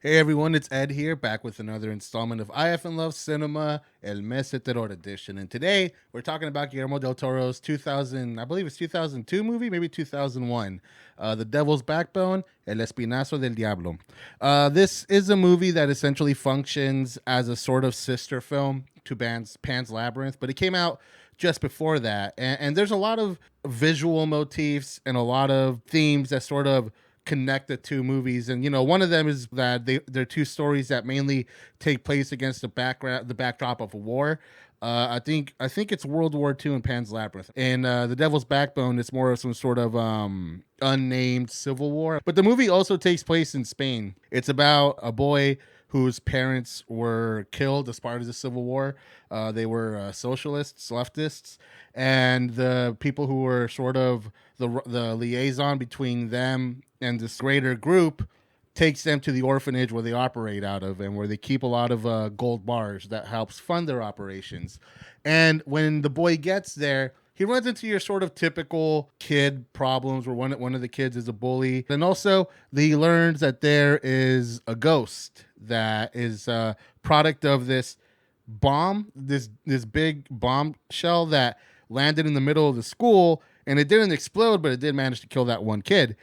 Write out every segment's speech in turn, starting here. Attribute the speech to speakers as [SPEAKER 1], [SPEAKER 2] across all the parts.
[SPEAKER 1] Hey everyone, it's Ed here, back with another installment of IF and Love Cinema, El Mes de Terror edition. And today we're talking about Guillermo Del Toro's 2000, I believe it's 2002 movie, maybe 2001, The Devil's Backbone, El Espinazo del Diablo. This is a movie that essentially functions as a sort of sister film to Pan's Labyrinth, but it came out just before that. And there's a lot of visual motifs and a lot of themes that sort of connect the two movies. And one of them is that they're two stories that mainly take place against the backdrop of a war. I think it's World War II in Pan's Labyrinth. And The Devil's Backbone is more of some sort of unnamed civil war. But the movie also takes place in Spain. It's about a boy whose parents were killed as part of the Civil War. They were socialists, leftists, and the people who were sort of the liaison between them and this greater group takes them to the orphanage where they operate out of and where they keep a lot of gold bars that helps fund their operations. And when the boy gets there, he runs into your sort of typical kid problems where one of the kids is a bully. And also he learns that there is a ghost that is a product of this bomb, this big bombshell that landed in the middle of the school, and it didn't explode, but it did manage to kill that one kid.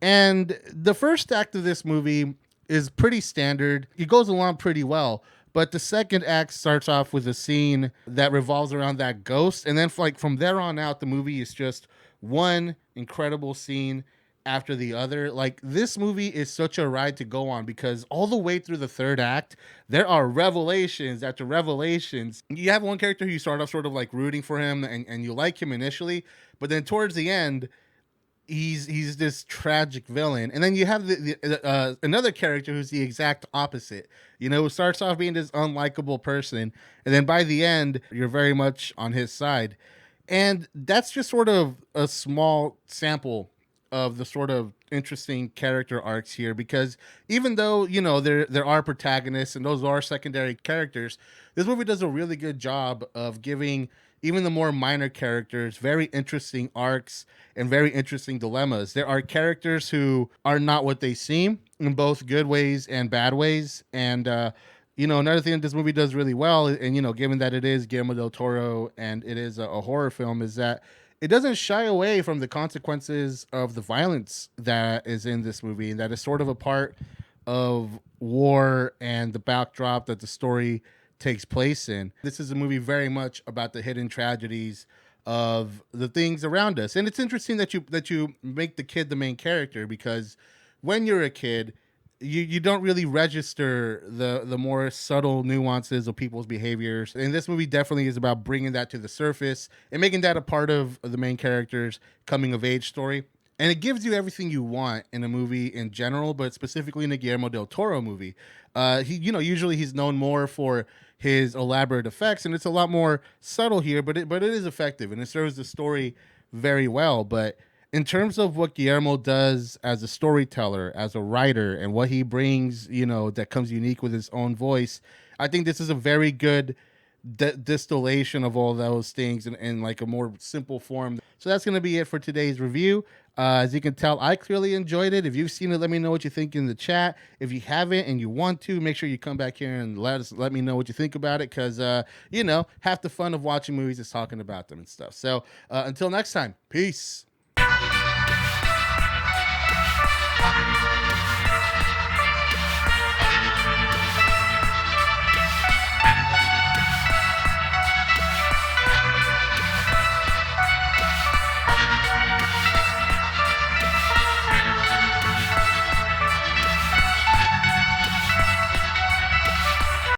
[SPEAKER 1] And the first act of this movie is pretty standard. It goes along pretty well. But the second act starts off with a scene that revolves around that ghost. And then from there on out, the movie is just one incredible scene after the other. Like, this movie is such a ride to go on because all the way through the third act, there are revelations after revelations. You have one character who you start off sort of like rooting for him and you like him initially. But then towards the end, he's this tragic villain, and then you have another character who's the exact opposite. Who starts off being this unlikable person, and then by the end, you're very much on his side. And that's just sort of a small sample of the sort of interesting character arcs here, because even though there are protagonists and those are secondary characters, this movie does a really good job of giving even the more minor characters very interesting arcs and very interesting dilemmas. There are characters who are not what they seem in both good ways and bad ways. And another thing that this movie does really well, and given that it is Guillermo del Toro and it is a horror film, is that it doesn't shy away from the consequences of the violence that is in this movie, and that is sort of a part of war and the backdrop that the story takes place in. This is a movie very much about the hidden tragedies of the things around us. And it's interesting that you make the kid the main character, because when you're a kid, you don't really register the more subtle nuances of people's behaviors. And this movie definitely is about bringing that to the surface and making that a part of the main character's coming of age story. And it gives you everything you want in a movie in general, but specifically in a Guillermo del Toro movie. Usually he's known more for his elaborate effects, and it's a lot more subtle here, but it is effective and it serves the story very well. But in terms of what Guillermo does as a storyteller, as a writer, and what he brings, that comes unique with his own voice, I think this is a very good distillation of all those things in like a more simple form. So that's going to be it for today's review. As you can tell, I clearly enjoyed it. If you've seen it, let me know what you think in the chat. If you haven't and you want to, make sure you come back here and let me know what you think about it, because half the fun of watching movies is talking about them and stuff. So until next time, peace.